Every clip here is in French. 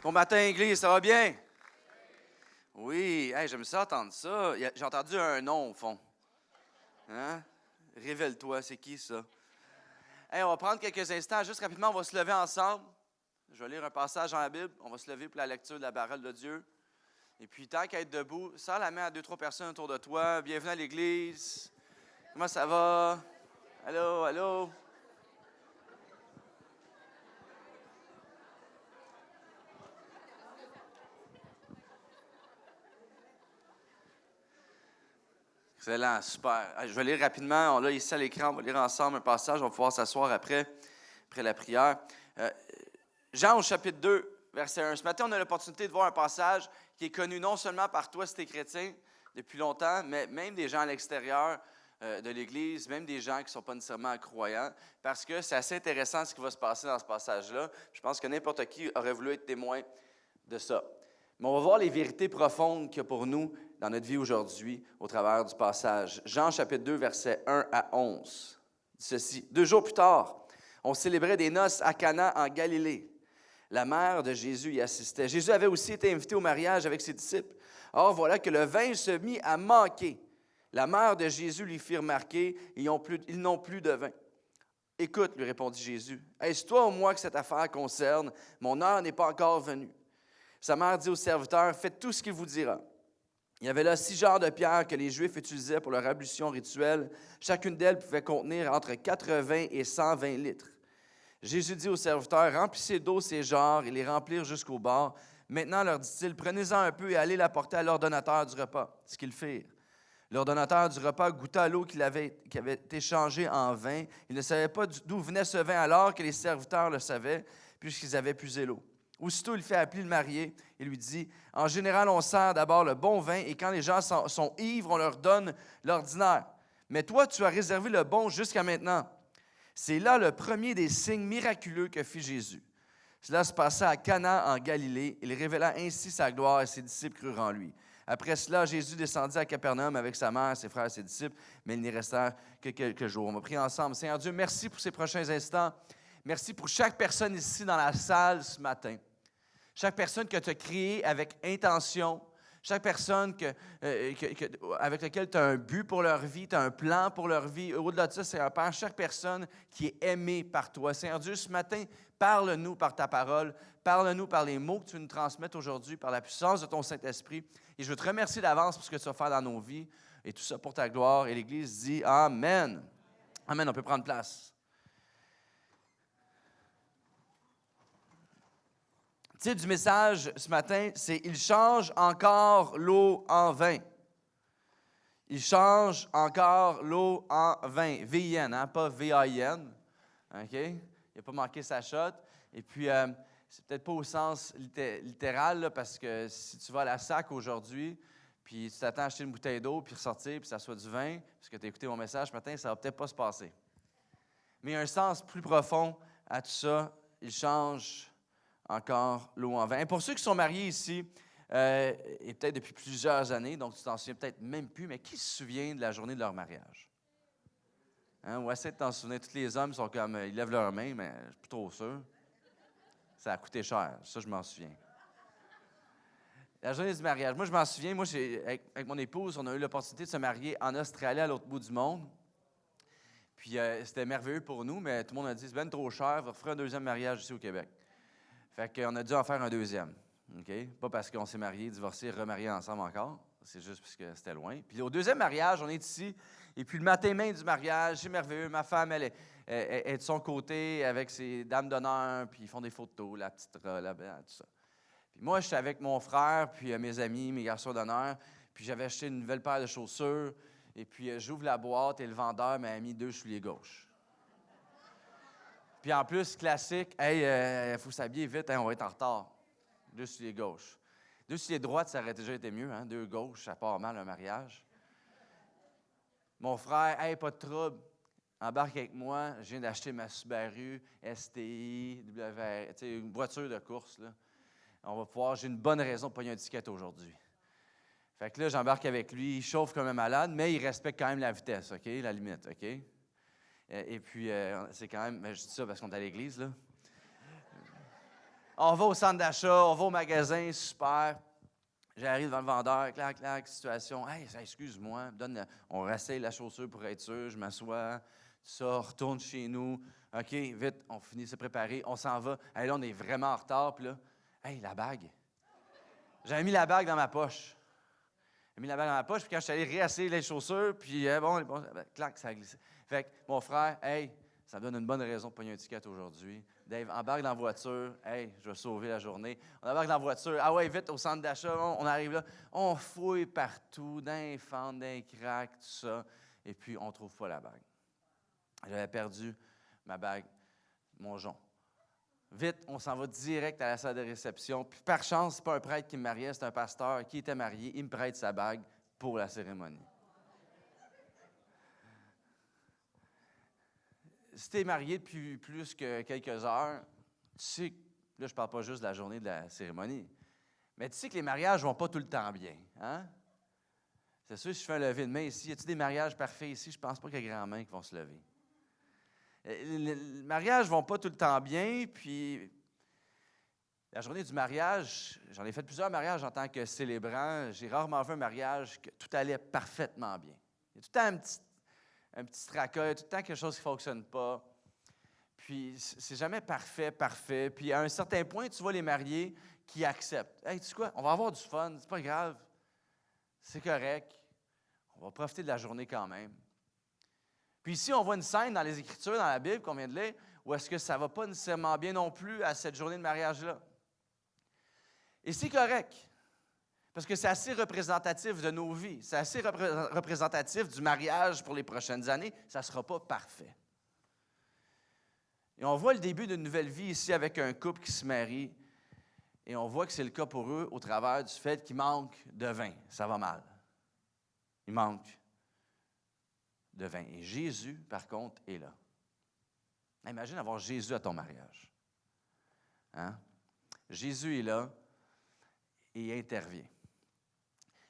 Bon matin, Église, ça va bien? Oui, hey, j'aime ça entendre ça. J'ai entendu un nom au fond. Hein? Révèle-toi, c'est qui ça? Hey, on va prendre quelques instants, juste rapidement, on va se lever ensemble. Je vais lire un passage dans la Bible. On va se lever pour la lecture de la parole de Dieu. Et puis, tant qu'à être debout, serre la main à 2-3 personnes autour de toi. Bienvenue à l'Église. Comment ça va? Allô, allô? Excellent, super. Je vais lire rapidement. On l'a ici à l'écran. On va lire ensemble un passage. On va pouvoir s'asseoir après la prière. Jean au chapitre 2, verset 1. Ce matin, on a l'opportunité de voir un passage qui est connu non seulement par toi si tu es chrétien depuis longtemps, mais même des gens à l'extérieur de l'Église, même des gens qui ne sont pas nécessairement croyants, parce que c'est assez intéressant ce qui va se passer dans ce passage-là. Je pense que n'importe qui aurait voulu être témoin de ça. Mais on va voir les vérités profondes qu'il y a pour nous dans notre vie aujourd'hui au travers du passage. Jean chapitre 2, versets 1 à 11. Dit ceci. 2 jours plus tard, on célébrait des noces à Cana en Galilée. La mère de Jésus y assistait. Jésus avait aussi été invité au mariage avec ses disciples. Or, voilà que le vin se mit à manquer. La mère de Jésus lui fit remarquer, ils n'ont plus de vin. Écoute, lui répondit Jésus, est-ce toi ou moi que cette affaire concerne? Mon heure n'est pas encore venue. Sa mère dit au serviteur, faites tout ce qu'il vous dira. Il y avait là 6 genres de pierres que les Juifs utilisaient pour leur ablution rituelle. Chacune d'elles pouvait contenir entre 80 et 120 litres. Jésus dit aux serviteurs, remplissez d'eau ces genres et les remplir jusqu'au bord. Maintenant, leur dit-il, prenez-en un peu et allez l'apporter à l'ordonnateur du repas. Ce qu'ils firent. L'ordonnateur du repas goûta l'eau qui avait été changée en vin. Il ne savait pas d'où venait ce vin alors que les serviteurs le savaient, puisqu'ils avaient puisé l'eau. Aussitôt, il fait appeler le marié et lui dit, « En général, on sert d'abord le bon vin et quand les gens sont ivres, on leur donne l'ordinaire. Mais toi, tu as réservé le bon jusqu'à maintenant. » C'est là le premier des signes miraculeux que fit Jésus. Cela se passa à Cana en Galilée. Il révéla ainsi sa gloire et ses disciples crurent en lui. Après cela, Jésus descendit à Capernaum avec sa mère, ses frères et ses disciples, mais il n'y resta que quelques jours. On va prier ensemble. Seigneur Dieu, merci pour ces prochains instants. Merci pour chaque personne ici dans la salle ce matin. Chaque personne que tu as créée avec intention, chaque personne avec laquelle tu as un but pour leur vie, tu as un plan pour leur vie. Au-delà de ça, Seigneur Père, chaque personne qui est aimée par toi. Seigneur Dieu, ce matin, parle-nous par ta parole, parle-nous par les mots que tu veux nous transmettre aujourd'hui, par la puissance de ton Saint-Esprit. Et je veux te remercier d'avance pour ce que tu vas faire dans nos vies et tout ça pour ta gloire. Et l'Église dit Amen. Amen, on peut prendre place. Le titre du message ce matin, c'est « Il change encore l'eau en vin ». Il change encore l'eau en vin. V-I-N, hein? Pas V-A-I-N. OK? Il n'a pas manqué sa shot. Et puis, c'est peut-être pas au sens littéral, là, parce que si tu vas à la SAC aujourd'hui, puis tu t'attends à acheter une bouteille d'eau, puis ressortir, puis ça soit du vin, parce que tu as écouté mon message ce matin, ça va peut-être pas se passer. Mais il y a un sens plus profond à tout ça. Il change encore l'eau en vin. Et pour ceux qui sont mariés ici, et peut-être depuis plusieurs années, donc tu t'en souviens peut-être même plus, mais qui se souvient de la journée de leur mariage? Hein? Ou essaie de t'en souvenir. Tous les hommes sont comme, ils lèvent leurs mains, mais je ne suis plus trop sûr. Ça a coûté cher, ça je m'en souviens. La journée du mariage, moi je m'en souviens, moi avec mon épouse, on a eu l'opportunité de se marier en Australie à l'autre bout du monde. Puis c'était merveilleux pour nous, mais tout le monde a dit, c'est bien trop cher, on referait un deuxième mariage ici au Québec. Fait qu'on a dû en faire un deuxième. Okay? Pas parce qu'on s'est mariés, divorcés, remariés ensemble encore. C'est juste parce que c'était loin. Puis au deuxième mariage, on est ici. Et puis le matin même du mariage, c'est merveilleux. Ma femme, elle est de son côté avec ses dames d'honneur. Puis ils font des photos, la petite robe, tout ça. Puis moi, j'étais avec mon frère, puis mes amis, mes garçons d'honneur. Puis j'avais acheté une nouvelle paire de chaussures. Et puis j'ouvre la boîte et le vendeur m'a mis 2 souliers gauches. Puis en plus, classique, hey, faut s'habiller vite, hein, on va être en retard. 2 souliers gauches. 2 souliers droites, ça aurait déjà été mieux, hein? 2 gauches, ça part mal un mariage. Mon frère, hey, pas de trouble, embarque avec moi, je viens d'acheter ma Subaru STI, une voiture de course, là. On va pouvoir, j'ai une bonne raison de pogner un ticket aujourd'hui. Fait que là, j'embarque avec lui, il chauffe comme un malade, mais il respecte quand même la vitesse, OK? La limite, OK? Et puis, c'est quand même, je dis ça parce qu'on est à l'église, là. On va au centre d'achat, on va au magasin, super. J'arrive devant le vendeur, clac, clac, situation. Hey, excuse-moi, on rasseye la chaussure pour être sûr, je m'assois, ça, retourne chez nous. OK, vite, on finit de se préparer, on s'en va. Hey, là, on est vraiment en retard, puis là, hey, la bague. J'avais mis la bague dans ma poche. J'ai mis la bague dans ma poche, puis quand je suis allé réasseyer les chaussures, puis clac, ça a glissé. Fait que mon frère, hey, ça me donne une bonne raison de pogner un ticket aujourd'hui. Dave, embarque dans la voiture. Hey, je vais sauver la journée. On embarque dans la voiture. Ah ouais, vite, au centre d'achat. On arrive là. On fouille partout, dans les fentes, dans les cracks, tout ça. Et puis, on ne trouve pas la bague. J'avais perdu ma bague, mon jonc. Vite, on s'en va direct à la salle de réception. Puis, par chance, ce n'est pas un prêtre qui me mariait, c'est un pasteur qui était marié. Il me prête sa bague pour la cérémonie. Si tu es marié depuis plus que quelques heures, tu sais, là, je ne parle pas juste de la journée de la cérémonie, mais tu sais que les mariages ne vont pas tout le temps bien. Hein? C'est sûr, si je fais un lever de main ici, y a-t-il des mariages parfaits ici? Je ne pense pas qu'il y a grand main qui vont se lever. Les mariages ne vont pas tout le temps bien, puis la journée du mariage, j'en ai fait plusieurs mariages en tant que célébrant. J'ai rarement vu un mariage que tout allait parfaitement bien. Il y a tout le temps un petit tracas, tout le temps quelque chose qui ne fonctionne pas. Puis, c'est jamais parfait. Puis, à un certain point, tu vois les mariés qui acceptent. Hey, tu sais quoi? On va avoir du fun, c'est pas grave. C'est correct. On va profiter de la journée quand même. Puis ici, on voit une scène dans les Écritures, dans la Bible qu'on vient de lire, où est-ce que ça ne va pas nécessairement bien non plus à cette journée de mariage-là. Et c'est correct. Parce que c'est assez représentatif de nos vies. C'est assez représentatif du mariage pour les prochaines années. Ça ne sera pas parfait. Et on voit le début d'une nouvelle vie ici avec un couple qui se marie. Et on voit que c'est le cas pour eux au travers du fait qu'il manque de vin. Ça va mal. Il manque de vin. Et Jésus, par contre, est là. Imagine avoir Jésus à ton mariage. Hein? Jésus est là et il intervient.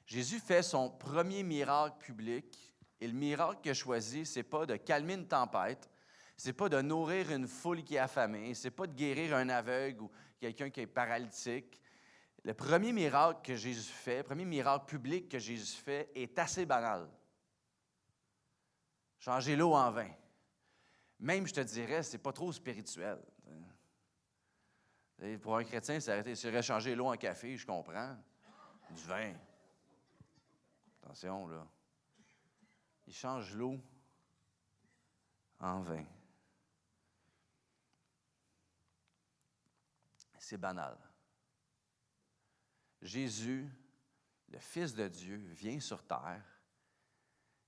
Jésus fait son premier miracle public. Et le miracle qu'il a choisi, ce n'est pas de calmer une tempête, ce n'est pas de nourrir une foule qui est affamée, ce n'est pas de guérir un aveugle ou quelqu'un qui est paralytique. Le premier miracle que Jésus fait, le premier miracle public que Jésus fait est assez banal. Changer l'eau en vin. Même, je te dirais, ce n'est pas trop spirituel. Et pour un chrétien, ça serait changer l'eau en café, je comprends. Du vin. Attention, là. Il change l'eau en vin. C'est banal. Jésus, le Fils de Dieu, vient sur terre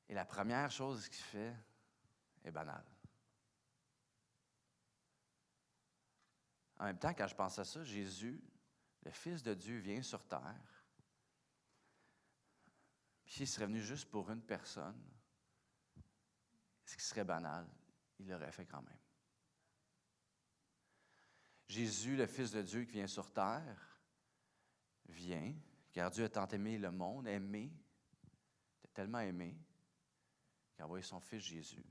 et la première chose qu'il fait est banale. En même temps, quand je pense à ça, Jésus, le Fils de Dieu, vient sur terre. Puis s'il serait venu juste pour une personne, ce qui serait banal, il l'aurait fait quand même. Jésus, le Fils de Dieu qui vient sur terre, vient, car Dieu a tant aimé le monde, il a tellement aimé, qu'il a envoyé son Fils Jésus.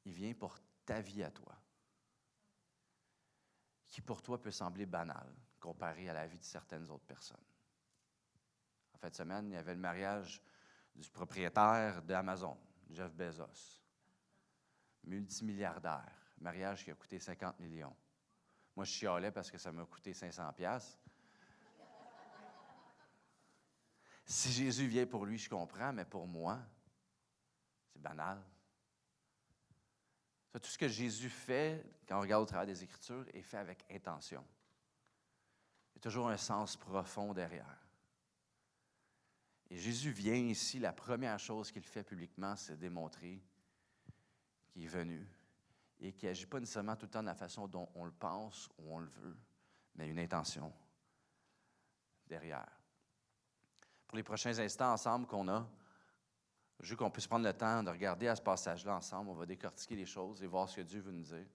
Il vient pour ta vie à toi, qui pour toi peut sembler banale, comparée à la vie de certaines autres personnes. En fin de semaine, il y avait le mariage du propriétaire d'Amazon, Jeff Bezos, multimilliardaire, mariage qui a coûté 50 millions. Moi, je chialais parce que ça m'a coûté 500$. Si Jésus vient pour lui, je comprends, mais pour moi, c'est banal. Tout ce que Jésus fait, quand on regarde au travers des Écritures, est fait avec intention. Il y a toujours un sens profond derrière. Et Jésus vient ici, la première chose qu'il fait publiquement, c'est démontrer qu'il est venu et qu'il n'agit pas nécessairement tout le temps de la façon dont on le pense ou on le veut, mais une intention derrière. Pour les prochains instants ensemble qu'on a, je veux qu'on puisse prendre le temps de regarder à ce passage-là ensemble. On va décortiquer les choses et voir ce que Dieu veut nous dire.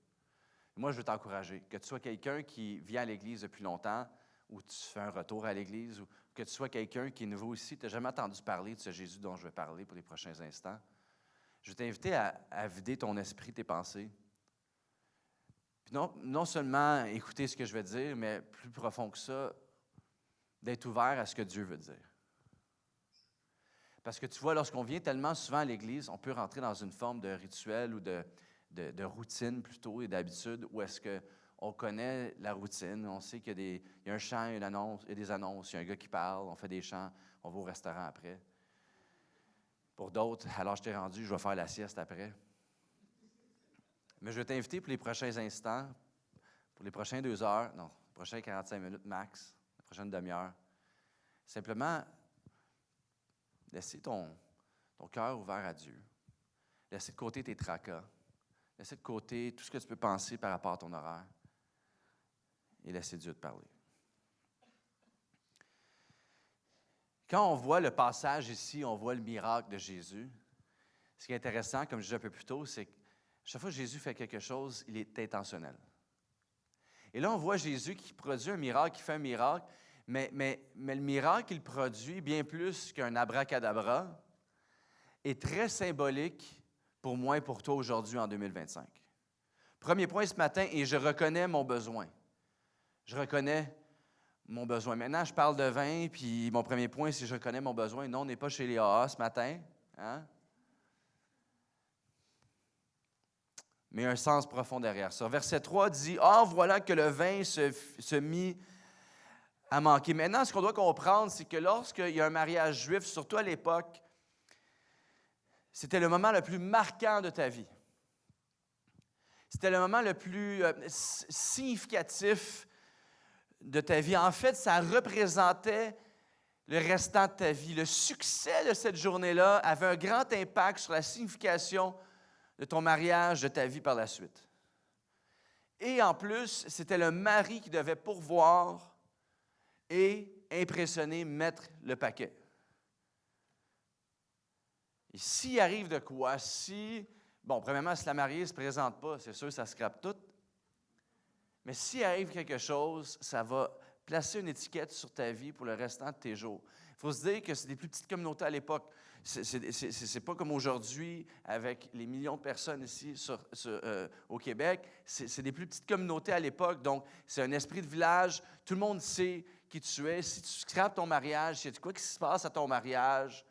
Et moi, je veux t'encourager, que tu sois quelqu'un qui vient à l'Église depuis longtemps, ou tu fais un retour à l'Église, ou que tu sois quelqu'un qui est nouveau ici, tu n'as jamais entendu parler de ce Jésus dont je vais parler pour les prochains instants. Je veux t'inviter à vider ton esprit, tes pensées. Puis non seulement écouter ce que je vais dire, mais plus profond que ça, d'être ouvert à ce que Dieu veut dire. Parce que tu vois, lorsqu'on vient tellement souvent à l'Église, on peut rentrer dans une forme de rituel ou de routine plutôt et d'habitude, où est-ce qu'on connaît la routine, on sait qu'il y a un chant, une annonce, il y a des annonces, il y a un gars qui parle, on fait des chants, on va au restaurant après. Pour d'autres, alors je t'ai rendu, je vais faire la sieste après. Mais je vais t'inviter pour les prochains instants, pour les prochaines 2 heures, non, les prochains 45 minutes max, la prochaine demi-heure. Simplement, laisser ton cœur ouvert à Dieu. Laisser de côté tes tracas. Laisser de côté tout ce que tu peux penser par rapport à ton horaire. Et laisser Dieu te parler. Quand on voit le passage ici, on voit le miracle de Jésus. Ce qui est intéressant, comme je disais un peu plus tôt, c'est que chaque fois que Jésus fait quelque chose, il est intentionnel. Et là, on voit Jésus qui produit un miracle, qui fait un miracle, mais le miracle qu'il produit, bien plus qu'un abracadabra, est très symbolique pour moi et pour toi aujourd'hui en 2025. Premier point ce matin, et je reconnais mon besoin. Je reconnais mon besoin. Maintenant, je parle de vin, puis mon premier point, c'est je reconnais mon besoin. Non, on n'est pas chez les AA ce matin. Hein? Mais un sens profond derrière ça. Verset 3 dit « Or, voilà que le vin se mit à manquer. » Maintenant, ce qu'on doit comprendre, c'est que lorsqu'il y a un mariage juif, surtout à l'époque, c'était le moment le plus marquant de ta vie. C'était le moment le plus significatif de ta vie. En fait, ça représentait le restant de ta vie. Le succès de cette journée-là avait un grand impact sur la signification de ton mariage, de ta vie par la suite. Et en plus, c'était le mari qui devait pourvoir et impressionner, mettre le paquet. Et s'il arrive de quoi, premièrement, si la mariée ne se présente pas, c'est sûr, ça scrape tout. Mais s'il arrive quelque chose, ça va placer une étiquette sur ta vie pour le restant de tes jours. Il faut se dire que c'est des plus petites communautés à l'époque. C'est pas comme aujourd'hui avec les millions de personnes ici au Québec. C'est des plus petites communautés à l'époque. Donc, c'est un esprit de village. Tout le monde sait qui tu es. Si tu scrapes ton mariage, s'il y a quoi qui se passe à ton mariage,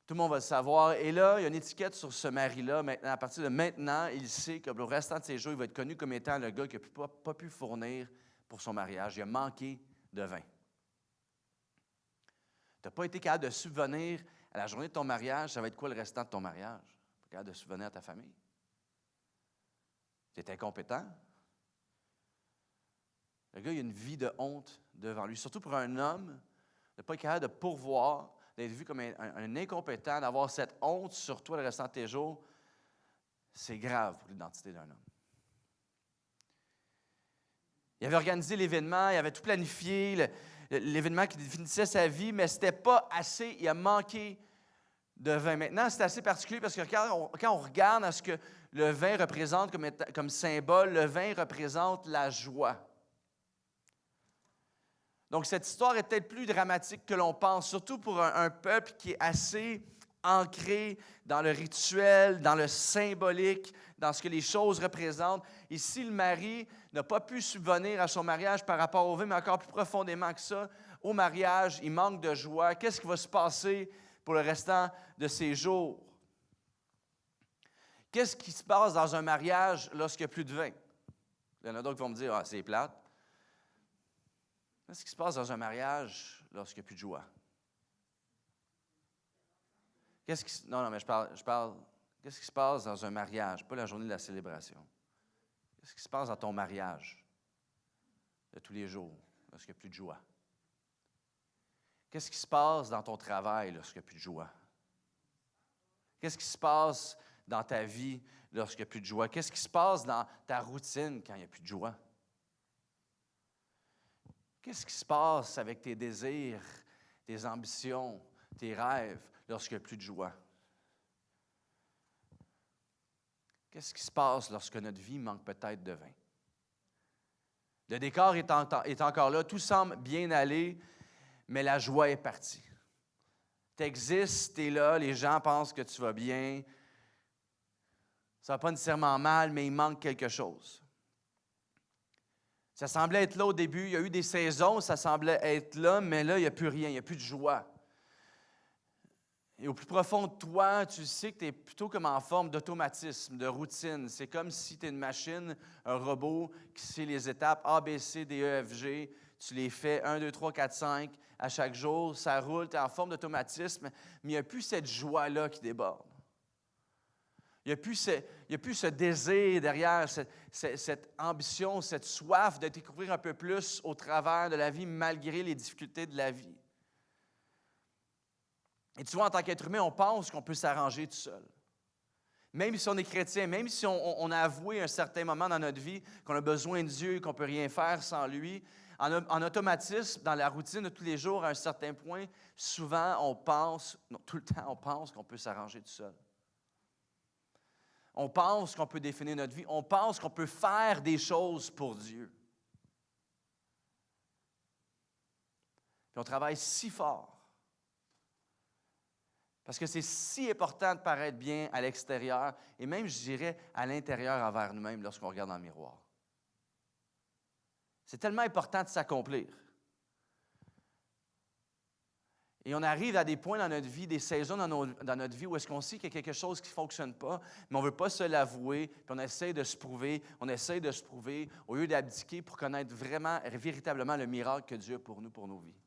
tout le monde va le savoir. Et là, il y a une étiquette sur ce mari-là. Maintenant, à partir de maintenant, il sait que le restant de ses jours, il va être connu comme étant le gars qui n'a pas pu fournir pour son mariage. Il a manqué de vin. Tu n'as pas été capable de subvenir à la journée de ton mariage. Ça va être quoi le restant de ton mariage? Tu n'es pas capable de subvenir à ta famille. Tu es incompétent. Le gars, il a une vie de honte devant lui. Surtout pour un homme, de ne pas être capable de pourvoir, d'être vu comme un incompétent, d'avoir cette honte sur toi le restant de tes jours, c'est grave pour l'identité d'un homme. Il avait organisé l'événement, il avait tout planifié, l'événement qui définissait sa vie, mais ce n'était pas assez, il a manqué de vin. Maintenant, c'est assez particulier parce que quand on regarde à ce que le vin représente comme symbole, le vin représente la joie. Donc, cette histoire est peut-être plus dramatique que l'on pense, surtout pour un peuple qui est assez ancré dans le rituel, dans le symbolique, dans ce que les choses représentent. Ici, le mari n'a pas pu subvenir à son mariage par rapport au vin, mais encore plus profondément que ça, au mariage, il manque de joie. Qu'est-ce qui va se passer pour le restant de ses jours? Qu'est-ce qui se passe dans un mariage lorsqu'il n'y a plus de vin? Il y en a d'autres qui vont me dire « Ah, c'est plate ». Qu'est-ce qui se passe dans un mariage lorsqu'il n'y a plus de joie? Non, mais je parle. Qu'est-ce qui se passe dans un mariage, pas la journée de la célébration? Qu'est-ce qui se passe dans ton mariage de tous les jours lorsqu'il n'y a plus de joie? Qu'est-ce qui se passe dans ton travail lorsqu'il n'y a plus de joie? Qu'est-ce qui se passe dans ta vie lorsqu'il n'y a plus de joie? Qu'est-ce qui se passe dans ta routine quand il n'y a plus de joie? Qu'est-ce qui se passe avec tes désirs, tes ambitions, tes rêves lorsqu'il n'y a plus de joie? Qu'est-ce qui se passe lorsque notre vie manque peut-être de vin? Le décor est encore là, tout semble bien aller, mais la joie est partie. Tu existes, tu es là, les gens pensent que tu vas bien. Ça ne va pas nécessairement mal, mais il manque quelque chose. Ça semblait être là au début. Il y a eu des saisons où ça semblait être là, mais là, il n'y a plus rien, il n'y a plus de joie. Et au plus profond de toi, tu sais que tu es plutôt comme en forme d'automatisme, de routine. C'est comme si tu es une machine, un robot qui sait les étapes A, B, C, D, E, F, G. Tu les fais 1, 2, 3, 4, 5 à chaque jour. Ça roule, tu es en forme d'automatisme, mais il n'y a plus cette joie-là qui déborde. Il n'y a plus ce désir derrière, cette ambition, cette soif de découvrir un peu plus au travers de la vie, malgré les difficultés de la vie. Et tu vois, en tant qu'être humain, on pense qu'on peut s'arranger tout seul. Même si on est chrétien, même si on a avoué à un certain moment dans notre vie qu'on a besoin de Dieu, qu'on ne peut rien faire sans lui, en automatisme, dans la routine de tous les jours, à un certain point, souvent on pense, non, tout le temps on pense qu'on peut s'arranger tout seul. On pense qu'on peut définir notre vie. On pense qu'on peut faire des choses pour Dieu. Puis on travaille si fort. Parce que c'est si important de paraître bien à l'extérieur et même, je dirais, à l'intérieur envers nous-mêmes lorsqu'on regarde dans le miroir. C'est tellement important de s'accomplir. Et on arrive à des points dans notre vie, des saisons dans notre vie où est-ce qu'on sait qu'il y a quelque chose qui ne fonctionne pas, mais on ne veut pas se l'avouer, puis on essaie de se prouver, au lieu d'abdiquer pour connaître vraiment, véritablement le miracle que Dieu a pour nous, pour nos vies.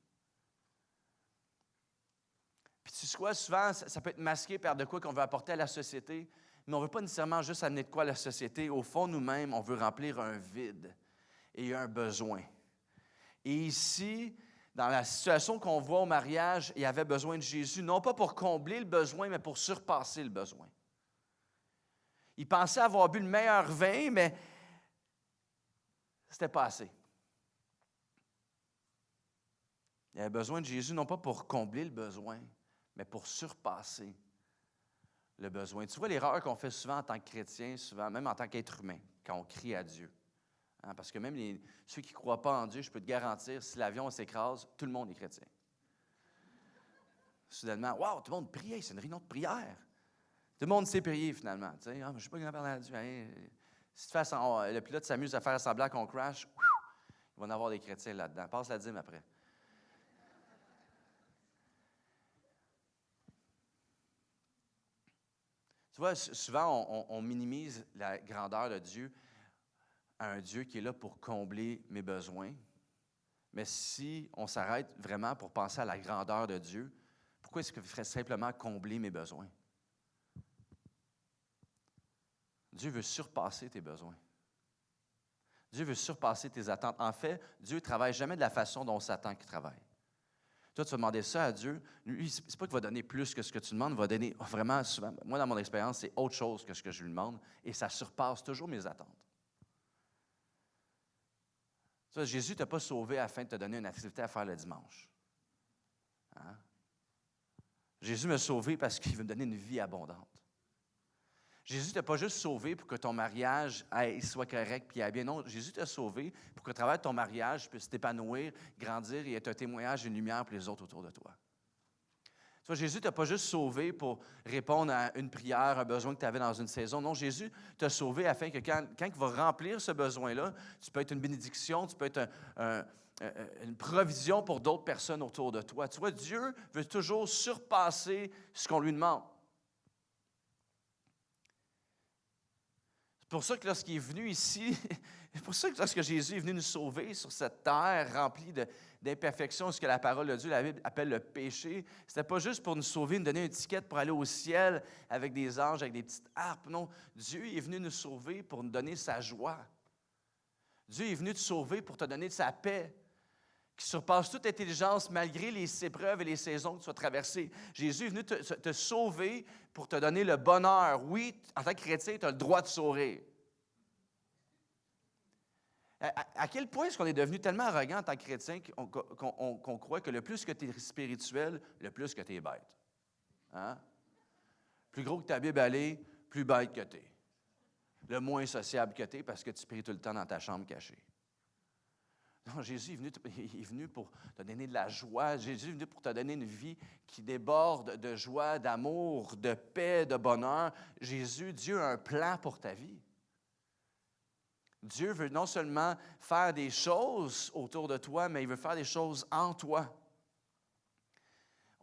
Puis tu sais, souvent, ça peut être masqué par de quoi qu'on veut apporter à la société, mais on ne veut pas nécessairement juste amener de quoi à la société. Au fond, nous-mêmes, on veut remplir un vide et un besoin. Et ici, dans la situation qu'on voit au mariage, il y avait besoin de Jésus, non pas pour combler le besoin, mais pour surpasser le besoin. Il pensait avoir bu le meilleur vin, mais c'était pas assez. Il avait besoin de Jésus, non pas pour combler le besoin, mais pour surpasser le besoin. Tu vois l'erreur qu'on fait souvent en tant que chrétien, souvent, même en tant qu'être humain, quand on crie à Dieu. Hein, parce que même ceux qui ne croient pas en Dieu, je peux te garantir, si l'avion s'écrase, tout le monde est chrétien. Soudainement, wow, tout le monde prie, c'est une réunion de prière. Tout le monde sait prier finalement. Tu sais, je ne sais pas comment parler à Dieu. Si le pilote s'amuse à faire semblant qu'on crash, il va en avoir des chrétiens là-dedans. Passe la dîme après. Tu vois, souvent, on minimise la grandeur de Dieu à un Dieu qui est là pour combler mes besoins. Mais si on s'arrête vraiment pour penser à la grandeur de Dieu, pourquoi est-ce qu'il ferait simplement combler mes besoins? Dieu veut surpasser tes besoins. Dieu veut surpasser tes attentes. En fait, Dieu ne travaille jamais de la façon dont on s'attend qu'il travaille. Toi, tu vas demander ça à Dieu. Lui, ce n'est pas qu'il va donner plus que ce que tu demandes, il va donner vraiment souvent. Moi, dans mon expérience, c'est autre chose que ce que je lui demande et ça surpasse toujours mes attentes. Tu vois, Jésus ne t'a pas sauvé afin de te donner une activité à faire le dimanche. Hein? Jésus m'a sauvé parce qu'il veut me donner une vie abondante. Jésus ne t'a pas juste sauvé pour que ton mariage soit correct et aille bien. Non, Jésus t'a sauvé pour que, à travers ton mariage, tu puisses t'épanouir, grandir et être un témoignage et une lumière pour les autres autour de toi. Tu vois, Jésus ne t'a pas juste sauvé pour répondre à une prière, un besoin que tu avais dans une saison. Non, Jésus t'a sauvé afin que quand il va remplir ce besoin-là, tu peux être une bénédiction, tu peux être une provision pour d'autres personnes autour de toi. Tu vois, Dieu veut toujours surpasser ce qu'on lui demande. C'est pour ça que lorsqu'il est venu ici, c'est pour ça que lorsque Jésus est venu nous sauver sur cette terre remplie d'imperfections, ce que la parole de Dieu, la Bible, appelle le péché, ce n'était pas juste pour nous sauver, nous donner une étiquette pour aller au ciel avec des anges, avec des petites harpes. Non, Dieu est venu nous sauver pour nous donner sa joie. Dieu est venu te sauver pour te donner de sa paix, qui surpasse toute intelligence malgré les épreuves et les saisons que tu as traversées. Jésus est venu te sauver pour te donner le bonheur. Oui, en tant que chrétien, tu as le droit de sourire. À quel point est-ce qu'on est devenu tellement arrogant en tant que chrétien qu'on croit que le plus que tu es spirituel, le plus que tu es bête? Hein? Plus gros que ta Bible allée, plus bête que tu es. Le moins sociable que tu es parce que tu pries tout le temps dans ta chambre cachée. Non, Jésus est venu pour te donner de la joie. Jésus est venu pour te donner une vie qui déborde de joie, d'amour, de paix, de bonheur. Jésus, Dieu a un plan pour ta vie. Dieu veut non seulement faire des choses autour de toi, mais il veut faire des choses en toi.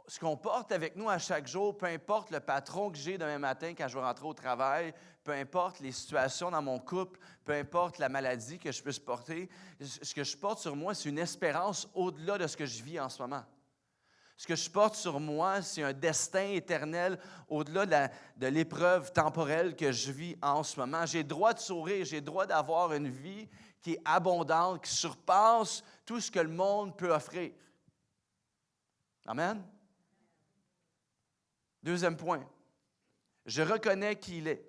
Ce qu'on porte avec nous à chaque jour, peu importe le patron que j'ai demain matin quand je vais rentrer au travail, peu importe les situations dans mon couple, peu importe la maladie que je peux porter, ce que je porte sur moi, c'est une espérance au-delà de ce que je vis en ce moment. Ce que je porte sur moi, c'est un destin éternel au-delà de l'épreuve temporelle que je vis en ce moment. J'ai le droit de sourire, j'ai le droit d'avoir une vie qui est abondante, qui surpasse tout ce que le monde peut offrir. Amen? Deuxième point, je reconnais qui il est.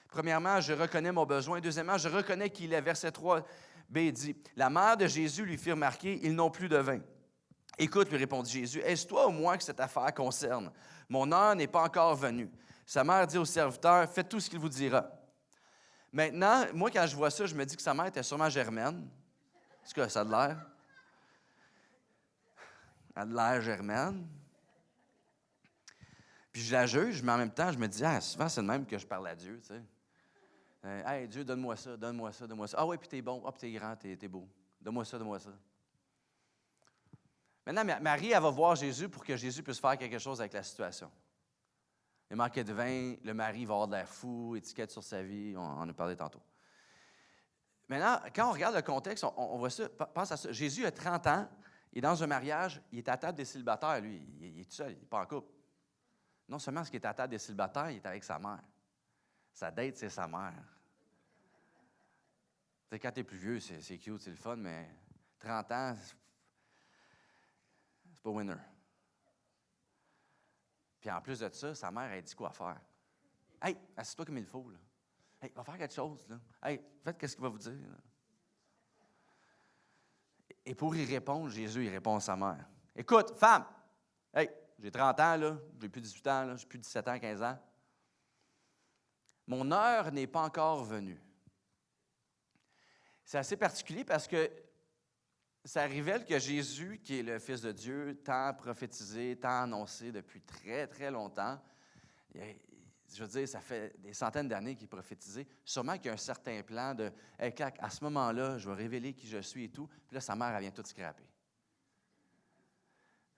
Premièrement, je reconnais mon besoin. Deuxièmement, je reconnais qui il est. Verset 3b dit, « La mère de Jésus lui fit remarquer, ils n'ont plus de vin. » « Écoute, lui répondit Jésus, est-ce toi ou moi que cette affaire concerne? Mon heure n'est pas encore venue. » Sa mère dit au serviteur, « Faites tout ce qu'il vous dira. » Maintenant, moi, quand je vois ça, je me dis que sa mère était sûrement Germaine. Est-ce que ça a de l'air? Elle a de l'air Germaine. Puis je la juge, mais en même temps, je me dis, souvent, c'est le même que je parle à Dieu, tu sais. Hey, Dieu, donne-moi ça, donne-moi ça, donne-moi ça. Ah oui, puis t'es bon, ah, puis t'es grand, t'es beau. Donne-moi ça, donne-moi ça. Maintenant, Marie, elle va voir Jésus pour que Jésus puisse faire quelque chose avec la situation. Il manquait de vin, le mari va avoir de l'air fou, étiquette sur sa vie, on en a parlé tantôt. Maintenant, quand on regarde le contexte, on voit ça, pense à ça. Jésus a 30 ans, il est dans un mariage, il est à table des célibataires, lui, il est tout seul, il n'est pas en couple. Non seulement ce qu'il est à table des célibataires, il est avec sa mère. Sa date, c'est sa mère. Tu sais, quand tu es plus vieux, c'est cute, c'est le fun, mais 30 ans, c'est pas winner. Puis en plus de ça, sa mère, elle dit quoi faire. « Hey, assieds-toi comme il faut, là. Hey, va faire quelque chose, là. Hey, faites qu'est-ce qu'il va vous dire, là. » Et pour y répondre, Jésus, il répond à sa mère. « Écoute, femme, hey, j'ai 30 ans, là, j'ai plus 18 ans, là, j'ai plus 17 ans, 15 ans. Mon heure n'est pas encore venue. » C'est assez particulier parce que ça révèle que Jésus, qui est le Fils de Dieu, tant prophétisé, tant annoncé depuis très, très longtemps, je veux dire, ça fait des centaines d'années qu'il est prophétisé, sûrement qu'il y a un certain plan de hey, « à ce moment-là, je vais révéler qui je suis et tout », puis là, sa mère, elle vient tout scraper.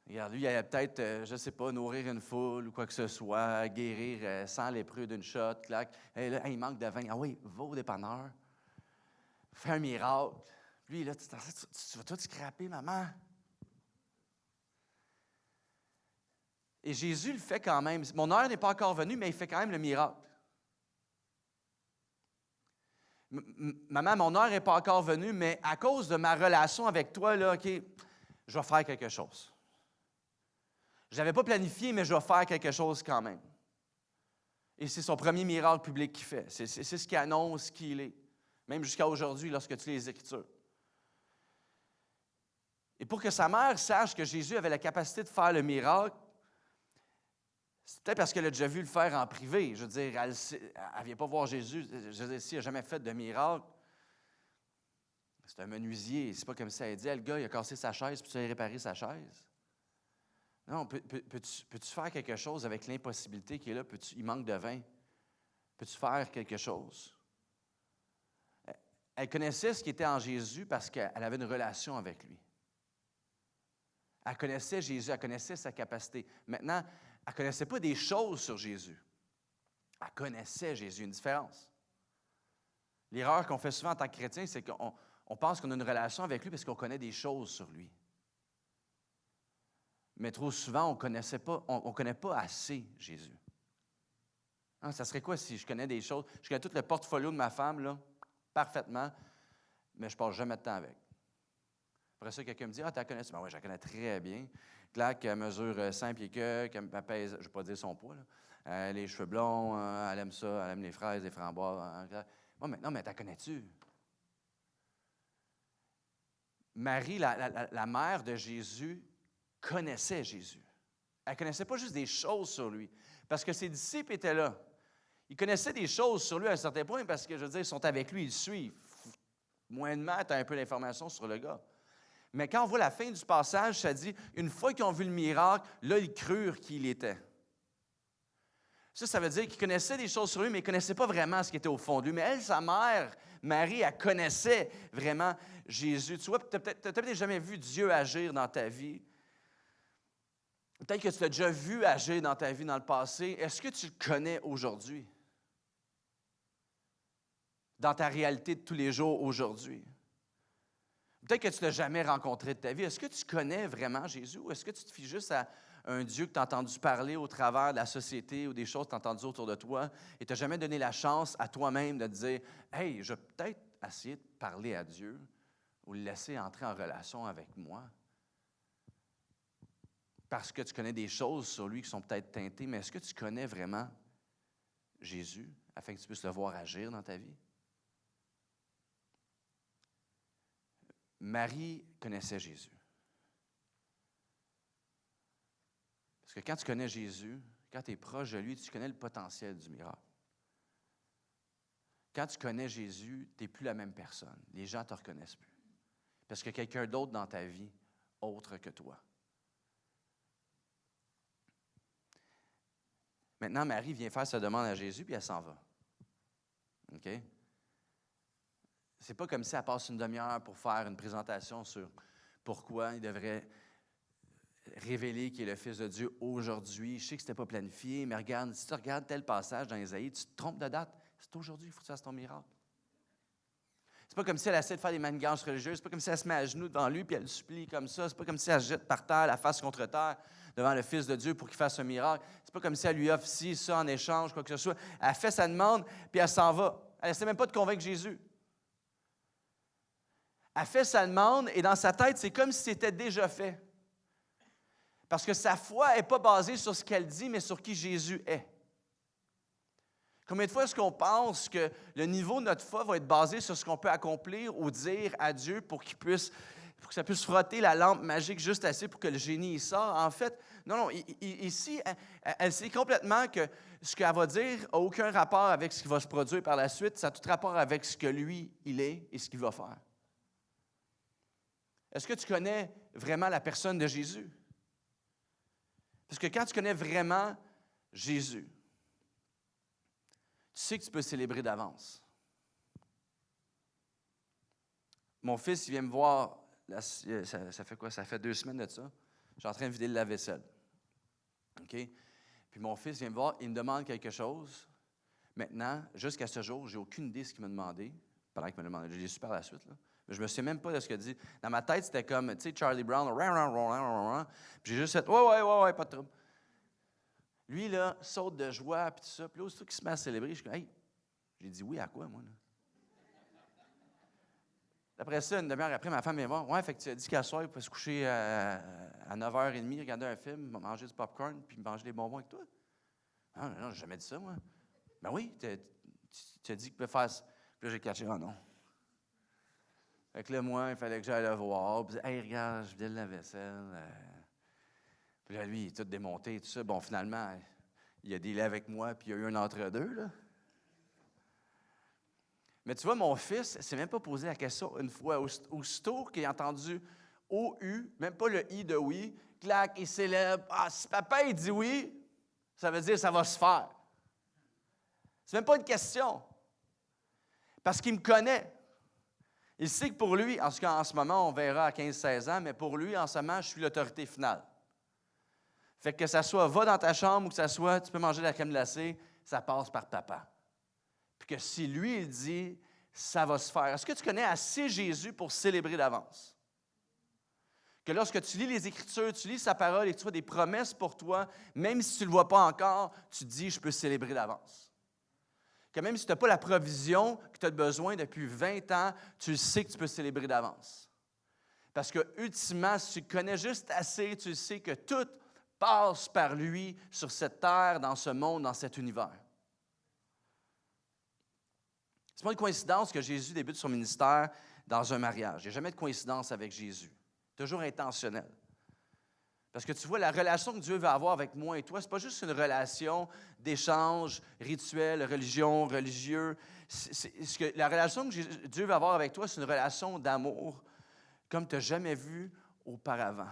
Regarde, lui, il allait peut-être, je ne sais pas, nourrir une foule ou quoi que ce soit, guérir 100 lépreux d'une shot, clac. Hey, là, il manque de vin. Ah oui, va au dépanneur, fais un miracle. Lui, là, tu vas tout scraper, maman. Et Jésus le fait quand même. Mon heure n'est pas encore venue, mais il fait quand même le miracle. Maman, mon heure n'est pas encore venue, mais à cause de ma relation avec toi, là, OK, je vais faire quelque chose. Je n'avais pas planifié, mais je vais faire quelque chose quand même. Et c'est son premier miracle public qu'il fait. C'est ce qui annonce qui il est. Même jusqu'à aujourd'hui, lorsque tu lis les Écritures. Et pour que sa mère sache que Jésus avait la capacité de faire le miracle, c'est peut-être parce qu'elle a déjà vu le faire en privé. Je veux dire, elle ne vient pas voir Jésus. Je veux dire, s'il n'a jamais fait de miracle, c'est un menuisier. C'est pas comme ça. Elle dit, le gars, il a cassé sa chaise, puis tu as réparé sa chaise. Non, peux-tu faire quelque chose avec l'impossibilité qui est là? Il manque de vin. Peux-tu faire quelque chose? Elle connaissait ce qui était en Jésus parce qu'elle avait une relation avec lui. Elle connaissait Jésus, elle connaissait sa capacité. Maintenant, elle ne connaissait pas des choses sur Jésus. Elle connaissait Jésus, une différence. L'erreur qu'on fait souvent en tant que chrétien, c'est qu'on pense qu'on a une relation avec lui parce qu'on connaît des choses sur lui. Mais trop souvent, on ne connaît pas assez Jésus. Hein, ça serait quoi si je connais des choses? Je connais tout le portfolio de ma femme, là, parfaitement, mais je ne passe jamais de temps avec. Après ça, quelqu'un me dit, tu la connais? Ben oui, je la connais très bien. Clac, elle mesure 5 pieds qu'elle pèse, je ne vais pas dire son poids, là. Les cheveux blonds, elle aime ça, elle aime les fraises, les framboises. Moi, non, mais tu la connais-tu? Marie, la mère de Jésus, connaissait Jésus. Elle ne connaissait pas juste des choses sur lui, parce que ses disciples étaient là. Ils connaissaient des choses sur lui à un certain point, parce que, je veux dire, ils sont avec lui, ils le suivent. Moindrement, tu as un peu d'informations sur le gars. Mais quand on voit la fin du passage, ça dit, une fois qu'ils ont vu le miracle, là, ils crurent qui il était. Ça veut dire qu'ils connaissaient des choses sur lui, mais ils ne connaissaient pas vraiment ce qui était au fond de lui. Mais elle, sa mère, Marie, elle connaissait vraiment Jésus. Tu vois, tu n'as peut-être jamais vu Dieu agir dans ta vie. Peut-être que tu l'as déjà vu agir dans ta vie dans le passé. Est-ce que tu le connais aujourd'hui? Dans ta réalité de tous les jours aujourd'hui? Peut-être que tu ne l'as jamais rencontré de ta vie. Est-ce que tu connais vraiment Jésus ou est-ce que tu te fies juste à un Dieu que tu as entendu parler au travers de la société ou des choses que tu as entendues autour de toi et tu n'as jamais donné la chance à toi-même de te dire « Hey, je vais peut-être essayer de parler à Dieu ou le laisser entrer en relation avec moi. » Parce que tu connais des choses sur lui qui sont peut-être teintées, mais est-ce que tu connais vraiment Jésus afin que tu puisses le voir agir dans ta vie? Marie connaissait Jésus. Parce que quand tu connais Jésus, quand tu es proche de lui, tu connais le potentiel du miracle. Quand tu connais Jésus, tu n'es plus la même personne. Les gens ne te reconnaissent plus. Parce qu'il y a quelqu'un d'autre dans ta vie, autre que toi. Maintenant, Marie vient faire sa demande à Jésus, puis elle s'en va. OK? C'est pas comme si elle passe une demi-heure pour faire une présentation sur pourquoi il devrait révéler qu'il est le Fils de Dieu aujourd'hui. Je sais que ce n'était pas planifié, mais regarde, si tu regardes tel passage dans Ésaïe, tu te trompes de date. C'est aujourd'hui, il faut que tu fasses ton miracle. C'est pas comme si elle essaie de faire des manigances religieuses. C'est pas comme si elle se met à genoux devant lui puis elle le supplie comme ça. C'est pas comme si elle se jette par terre, la face contre terre, devant le Fils de Dieu pour qu'il fasse un miracle. C'est pas comme si elle lui offre ci, ça en échange, quoi que ce soit. Elle fait sa demande puis elle s'en va. Elle n'essaie même pas de convaincre Jésus. Elle fait sa demande et dans sa tête, c'est comme si c'était déjà fait. Parce que sa foi n'est pas basée sur ce qu'elle dit, mais sur qui Jésus est. Combien de fois est-ce qu'on pense que le niveau de notre foi va être basé sur ce qu'on peut accomplir ou dire à Dieu pour que ça puisse frotter la lampe magique juste assez pour que le génie y sorte? En fait, non, ici, elle sait complètement que ce qu'elle va dire n'a aucun rapport avec ce qui va se produire par la suite, ça a tout rapport avec ce que lui, il est et ce qu'il va faire. Est-ce que tu connais vraiment la personne de Jésus? Parce que quand tu connais vraiment Jésus, tu sais que tu peux célébrer d'avance. Mon fils, il vient me voir, ça fait quoi? Ça fait 2 semaines de ça. Je suis en train de vider le lave-vaisselle. OK? Puis mon fils vient me voir, il me demande quelque chose. Maintenant, jusqu'à ce jour, je n'ai aucune idée de ce qu'il m'a demandé. Pendant qu'il m'a demandé, je l'ai su par la suite, là. Mais je ne me souviens même pas de ce qu'il a dit. Dans ma tête, c'était comme, tu sais, Charlie Brown, puis j'ai juste fait, ouais, pas de trouble. Lui, là, saute de joie, puis tout ça. Puis là, aussitôt qu'il se met à célébrer, je suis comme, hey, j'ai dit oui à quoi, moi, là? Après ça, une demi-heure après, ma femme vient voir. Ouais, fait que tu as dit qu'à soir, il pouvait se coucher à 9h30, regarder un film, manger du popcorn, puis manger des bonbons avec toi. Ah, non, j'ai jamais dit ça, moi. Ben oui, tu as dit qu'il pouvait faire ça. Puis là, j'ai catché, oh non. Fait que là, moi, il fallait que j'aille le voir. Puis, hey, regarde, je vidais la vaisselle. Puis là, lui, il est tout démonté et tout ça. Bon, finalement, il a dealé avec moi, puis il y a eu un entre-deux, là. Mais tu vois, mon fils ne s'est même pas posé la question une fois. Aussitôt qu'il a entendu O-U, même pas le I de oui, clac, il célèbre. Ah, si papa, il dit oui, ça veut dire que ça va se faire. C'est même pas une question. Parce qu'il me connaît. Il sait que pour lui, en tout cas en ce moment, on verra à 15-16 ans, mais pour lui, en ce moment, je suis l'autorité finale. Fait que ça soit va dans ta chambre ou que ça soit tu peux manger de la crème glacée, ça passe par papa. Puis que si lui, il dit, ça va se faire. Est-ce que tu connais assez Jésus pour célébrer d'avance? Que lorsque tu lis les Écritures, tu lis sa parole et que tu vois des promesses pour toi, même si tu ne le vois pas encore, tu te dis, je peux célébrer d'avance. Que même si tu n'as pas la provision que tu as besoin depuis 20 ans, tu sais que tu peux célébrer d'avance. Parce que, ultimement, si tu connais juste assez, tu sais que tout passe par lui sur cette terre, dans ce monde, dans cet univers. Ce n'est pas une coïncidence que Jésus débute son ministère dans un mariage. Il n'y a jamais de coïncidence avec Jésus. Toujours intentionnel. Parce que tu vois, la relation que Dieu veut avoir avec moi et toi, ce n'est pas juste une relation d'échange rituel, religion, religieux. La relation que Dieu veut avoir avec toi, c'est une relation d'amour comme tu n'as jamais vu auparavant.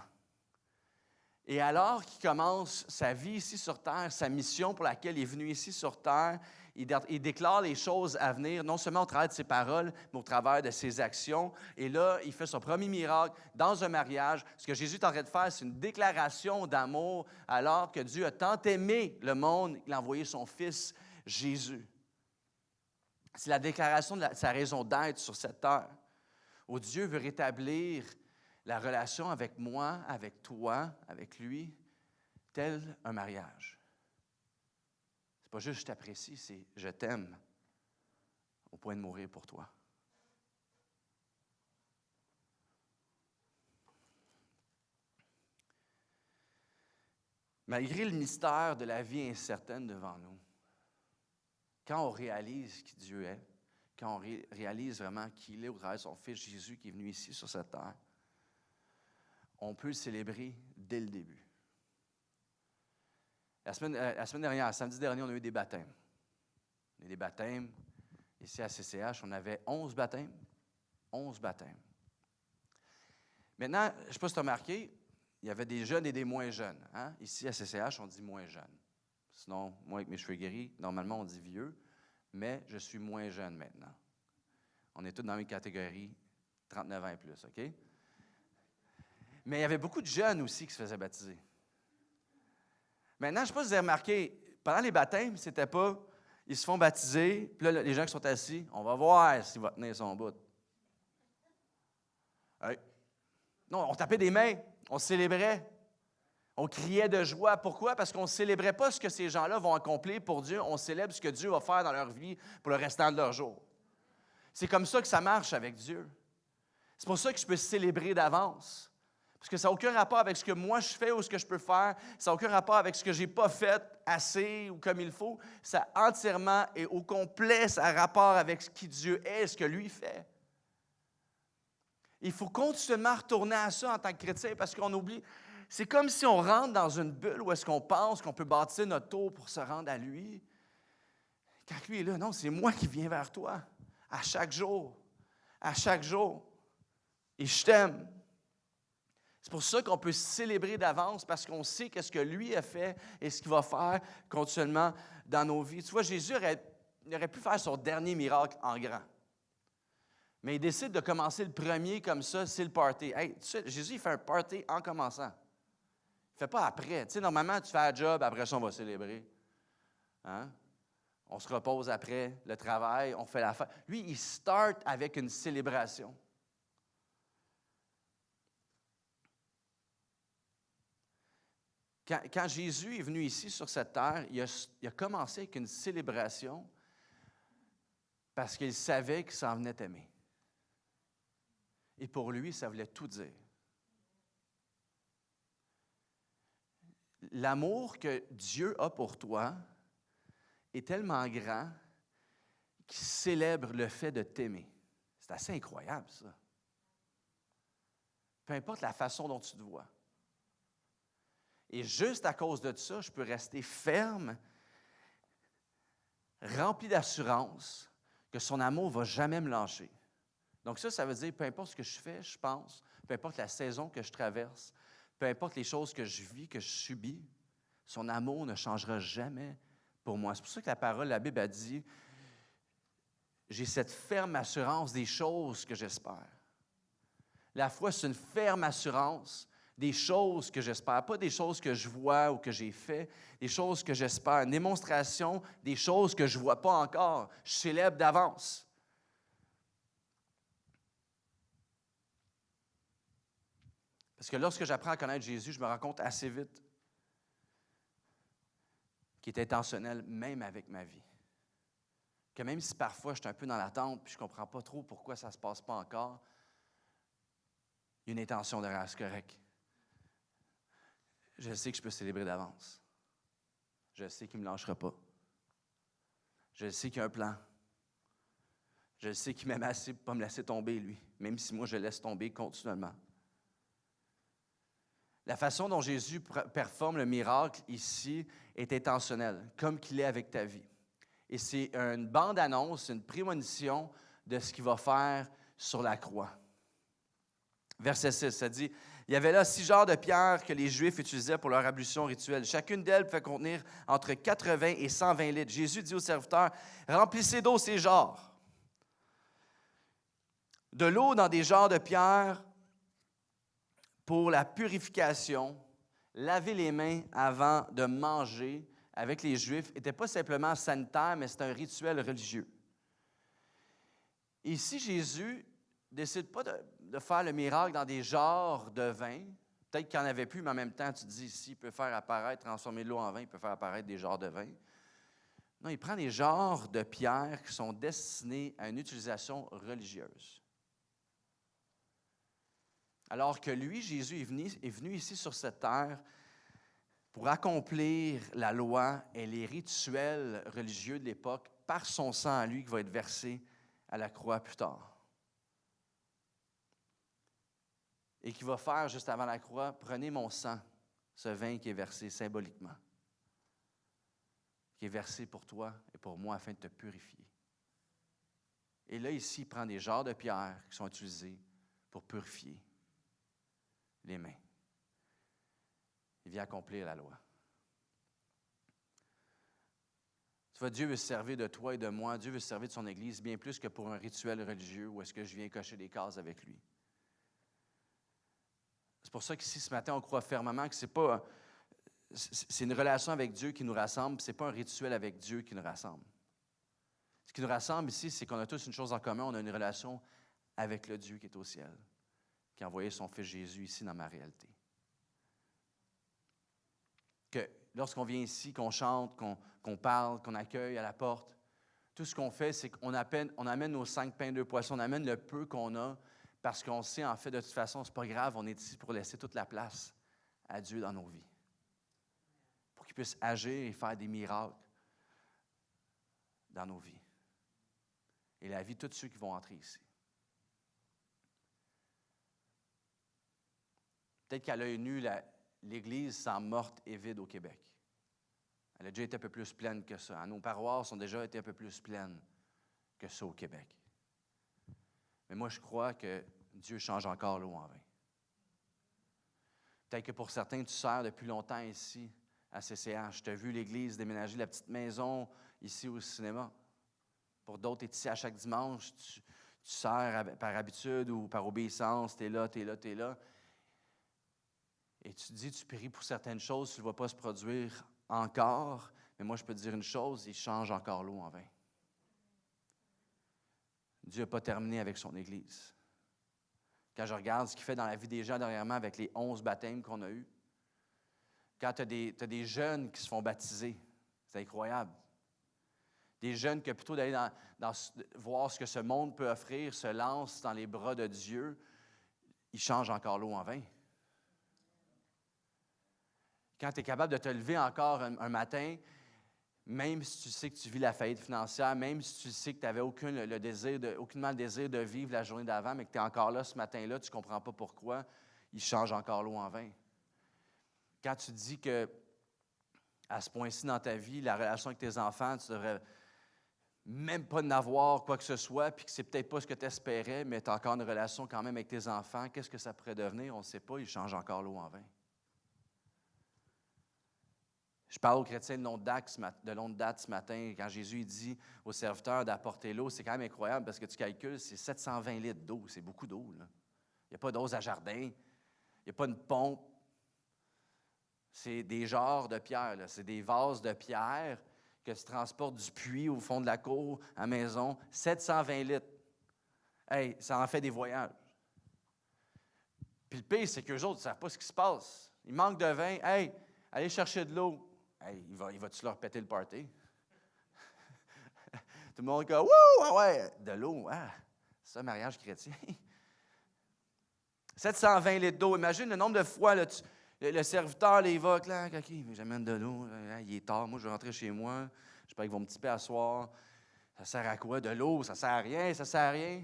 Et alors qu'il commence sa vie ici sur terre, sa mission pour laquelle il est venu ici sur terre, il déclare les choses à venir, non seulement au travers de ses paroles, mais au travers de ses actions. Et là, il fait son premier miracle dans un mariage. Ce que Jésus est en train de faire, c'est une déclaration d'amour, alors que Dieu a tant aimé le monde qu'il a envoyé son Fils Jésus. C'est la déclaration de sa raison d'être sur cette terre, où Dieu veut rétablir la relation avec moi, avec toi, avec lui, tel un mariage. C'est pas juste je t'apprécie, c'est je t'aime au point de mourir pour toi. Malgré le mystère de la vie incertaine devant nous, quand on réalise qui Dieu est, quand on réalise vraiment qui il est au travers de son Fils Jésus qui est venu ici sur cette terre, on peut le célébrer dès le début. La semaine dernière, samedi dernier, on a eu des baptêmes. On a eu des baptêmes. Ici à CCH, on avait 11 baptêmes. 11 baptêmes. Maintenant, je ne sais pas si tu as remarqué, il y avait des jeunes et des moins jeunes. Hein? Ici à CCH, on dit moins jeune. Sinon, moi, avec mes cheveux gris, normalement, on dit vieux, mais je suis moins jeune maintenant. On est tous dans une catégorie 39 ans et plus, OK? Mais il y avait beaucoup de jeunes aussi qui se faisaient baptiser. Maintenant, je ne sais pas si vous avez remarqué, pendant les baptêmes, c'était pas, ils se font baptiser, puis là, les gens qui sont assis, on va voir s'il va tenir son bout. Hey. Non, on tapait des mains, on célébrait, on criait de joie. Pourquoi? Parce qu'on ne célébrait pas ce que ces gens-là vont accomplir pour Dieu, on célèbre ce que Dieu va faire dans leur vie pour le restant de leur jour. C'est comme ça que ça marche avec Dieu. C'est pour ça que je peux célébrer d'avance. Parce que ça n'a aucun rapport avec ce que moi je fais ou ce que je peux faire. Ça n'a aucun rapport avec ce que je n'ai pas fait assez ou comme il faut. Ça a entièrement et au complet, ça a rapport avec ce qui Dieu est, ce que lui fait. Il faut continuellement retourner à ça en tant que chrétien parce qu'on oublie. C'est comme si on rentre dans une bulle où est-ce qu'on pense qu'on peut bâtir notre tour pour se rendre à lui. Quand lui est là, non, c'est moi qui viens vers toi à chaque jour. À chaque jour. Et je t'aime. C'est pour ça qu'on peut célébrer d'avance parce qu'on sait qu'est-ce que lui a fait et ce qu'il va faire continuellement dans nos vies. Tu vois, Jésus aurait pu faire son dernier miracle en grand. Mais il décide de commencer le premier comme ça, c'est le party. Hey, tu sais, Jésus, il fait un party en commençant. Il ne fait pas après. Tu sais, normalement, tu fais un job, après ça, on va célébrer. Hein? On se repose après le travail, on fait la fête. Lui, il start avec une célébration. Quand Jésus est venu ici sur cette terre, il a commencé avec une célébration parce qu'il savait qu'il s'en venait aimer. Et pour lui, ça voulait tout dire. L'amour que Dieu a pour toi est tellement grand qu'il célèbre le fait de t'aimer. C'est assez incroyable, ça. Peu importe la façon dont tu te vois. Et juste à cause de ça, je peux rester ferme, rempli d'assurance que son amour ne va jamais me lâcher. Donc ça veut dire, peu importe ce que je fais, je pense, peu importe la saison que je traverse, peu importe les choses que je vis, que je subis, son amour ne changera jamais pour moi. C'est pour ça que la Bible a dit, j'ai cette ferme assurance des choses que j'espère. La foi, c'est une ferme assurance des choses que j'espère, pas des choses que je vois ou que j'ai fait, des choses que j'espère, une démonstration des choses que je ne vois pas encore. Je célèbre d'avance. Parce que lorsque j'apprends à connaître Jésus, je me rends compte assez vite qu'il est intentionnel même avec ma vie. Que même si parfois je suis un peu dans l'attente et je ne comprends pas trop pourquoi ça ne se passe pas encore, il y a une intention derrière, c'est correct. Je sais que je peux célébrer d'avance. Je sais qu'il ne me lâchera pas. Je sais qu'il y a un plan. Je sais qu'il m'aime assez pour ne pas me laisser tomber, lui, même si moi je laisse tomber continuellement. La façon dont Jésus performe le miracle ici est intentionnelle, comme qu'il est avec ta vie. Et c'est une bande-annonce, une prémonition de ce qu'il va faire sur la croix. Verset 6, ça dit, « Il y avait là 6 jarres de pierre que les Juifs utilisaient pour leur ablution rituelle. Chacune d'elles pouvait contenir entre 80 et 120 litres. Jésus dit aux serviteurs, « Remplissez d'eau ces jarres. » De l'eau dans des jarres de pierre pour la purification, laver les mains avant de manger avec les Juifs n'était pas simplement sanitaire, mais c'est un rituel religieux. Ici, Jésus ne décide pas de faire le miracle dans des jarres de vin. Peut-être qu'il n'y en avait plus, mais en même temps, tu te dis, s'il peut faire apparaître, transformer de l'eau en vin, il peut faire apparaître des jarres de vin. Non, il prend des jarres de pierre qui sont destinés à une utilisation religieuse. Alors que lui, Jésus, est venu ici sur cette terre pour accomplir la loi et les rituels religieux de l'époque par son sang à lui qui va être versé à la croix plus tard. Et qui va faire juste avant la croix, prenez mon sang, ce vin qui est versé symboliquement, qui est versé pour toi et pour moi afin de te purifier. Et là, ici, il prend des jarres de pierre qui sont utilisés pour purifier les mains. Il vient accomplir la loi. Tu vois, Dieu veut se servir de toi et de moi. Dieu veut se servir de son Église bien plus que pour un rituel religieux où est-ce que je viens cocher des cases avec lui. C'est pour ça qu'ici, ce matin, on croit fermement que c'est une relation avec Dieu qui nous rassemble, ce n'est pas un rituel avec Dieu qui nous rassemble. Ce qui nous rassemble ici, c'est qu'on a tous une chose en commun, on a une relation avec le Dieu qui est au ciel, qui a envoyé son Fils Jésus ici dans ma réalité. Que lorsqu'on vient ici, qu'on chante, qu'on parle, qu'on accueille à la porte, tout ce qu'on fait, c'est qu'on amène nos 5 pains, 2 poissons, on amène le peu qu'on a, parce qu'on sait, en fait, de toute façon, c'est pas grave, on est ici pour laisser toute la place à Dieu dans nos vies. Pour qu'il puisse agir et faire des miracles dans nos vies. Et la vie de tous ceux qui vont entrer ici. Peut-être qu'à l'œil nu, l'Église semble morte et vide au Québec. Elle a déjà été un peu plus pleine que ça. Nos paroisses ont déjà été un peu plus pleines que ça au Québec. Mais moi, je crois que Dieu change encore l'eau en vin. Peut-être que pour certains, tu sers depuis longtemps ici, à CCH. Tu as vu l'Église déménager la petite maison ici au cinéma. Pour d'autres, tu es ici à chaque dimanche. Tu sers par habitude ou par obéissance. Tu es là, tu es là, tu es là. Et tu te dis, tu pries pour certaines choses, tu ne le vois pas se produire encore. Mais moi, je peux te dire une chose, il change encore l'eau en vin. Dieu n'a pas terminé avec son Église. Quand je regarde ce qu'il fait dans la vie des gens dernièrement avec les 11 baptêmes qu'on a eus, quand tu as des jeunes qui se font baptiser, c'est incroyable. Des jeunes qui, plutôt d'aller dans voir ce que ce monde peut offrir, se lancent dans les bras de Dieu, ils changent encore l'eau en vin. Quand tu es capable de te lever encore un matin, même si tu sais que tu vis la faillite financière, même si tu sais que tu n'avais aucunement le désir de vivre la journée d'avant, mais que tu es encore là ce matin-là, tu ne comprends pas pourquoi, il change encore l'eau en vin. Quand tu dis que, à ce point-ci dans ta vie, la relation avec tes enfants, tu ne devrais même pas n'avoir quoi que ce soit, puis que c'est peut-être pas ce que tu espérais, mais tu as encore une relation quand même avec tes enfants, qu'est-ce que ça pourrait devenir? On ne sait pas, il change encore l'eau en vin. Je parle aux chrétiens de longue date ce matin, quand Jésus dit aux serviteurs d'apporter l'eau, c'est quand même incroyable parce que tu calcules, c'est 720 litres d'eau, c'est beaucoup d'eau. Là. Il n'y a pas d'ose à jardin, il n'y a pas une pompe. C'est des jarres de pierre, là. C'est des vases de pierre que tu transportes du puits au fond de la cour à la maison, 720 litres. Hey, ça en fait des voyages. Puis le pire, c'est qu'eux autres ne savent pas ce qui se passe. Il manque de vin. Hey, allez chercher de l'eau. Hey, il va-tu leur péter le party? Tout le monde dit, wouh, ah ouais, de l'eau, ah, c'est ça, mariage chrétien. 720 litres d'eau. Imagine le nombre de fois, là, le serviteur, là, il va, là, OK, j'amène de l'eau, là, il est tard, moi, je vais rentrer chez moi, j'espère qu'ils vont me tiper à soir. Ça sert à quoi? De l'eau, ça sert à rien, ça sert à rien.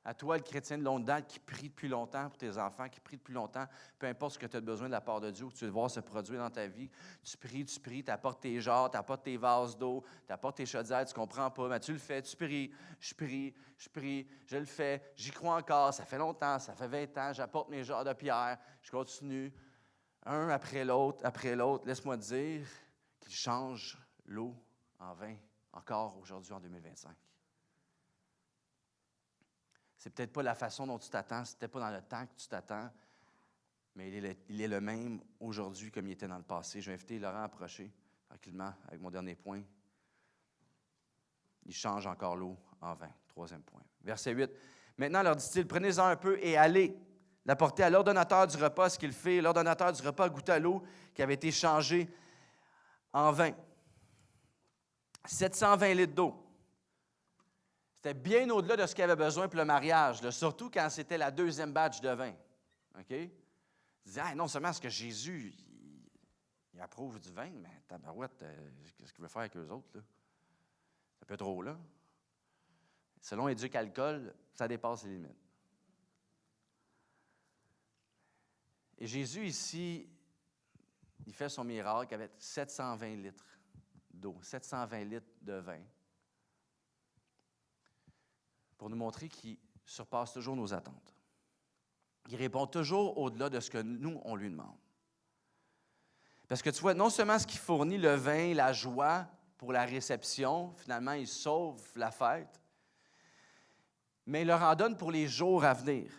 À toi, le chrétien de longue date qui prie depuis longtemps pour tes enfants, qui prie depuis longtemps, peu importe ce que tu as besoin de la part de Dieu, que tu veux voir se produire dans ta vie, tu pries, tu apportes tes jarres, tu apportes tes vases d'eau, tu apportes tes chaudières, tu ne comprends pas, mais tu le fais, tu pries, je le fais, j'y crois encore, ça fait longtemps, ça fait 20 ans, j'apporte mes jarres de pierre, je continue, un après l'autre, laisse-moi te dire qu'il change l'eau en vin, encore aujourd'hui en 2025. C'est peut-être pas la façon dont tu t'attends, c'est peut-être pas dans le temps que tu t'attends, mais il est le même aujourd'hui comme il était dans le passé. Je vais inviter Laurent à approcher tranquillement avec mon dernier point. Il change encore l'eau en vin. Troisième point. Verset 8. Maintenant, leur dit-il, prenez-en un peu et allez l'apporter à l'ordonnateur du repas, ce qu'il fait. L'ordonnateur du repas goûta à l'eau qui avait été changée en vin. 720 litres d'eau. C'était bien au-delà de ce qu'il avait besoin pour le mariage, là, surtout quand c'était la deuxième batch de vin. OK? Il disait, ah, non seulement est-ce que Jésus, il approuve du vin, mais tabarouette, qu'est-ce qu'il veut faire avec eux autres, là? C'est un peu trop, là. Selon Éduc Alcool, ça dépasse les limites. Et Jésus, ici, il fait son miracle avec 720 litres d'eau, 720 litres de vin, pour nous montrer qu'il surpasse toujours nos attentes. Il répond toujours au-delà de ce que nous, on lui demande. Parce que tu vois, non seulement ce qui fournit le vin, la joie pour la réception, finalement, il sauve la fête, mais il leur en donne pour les jours à venir.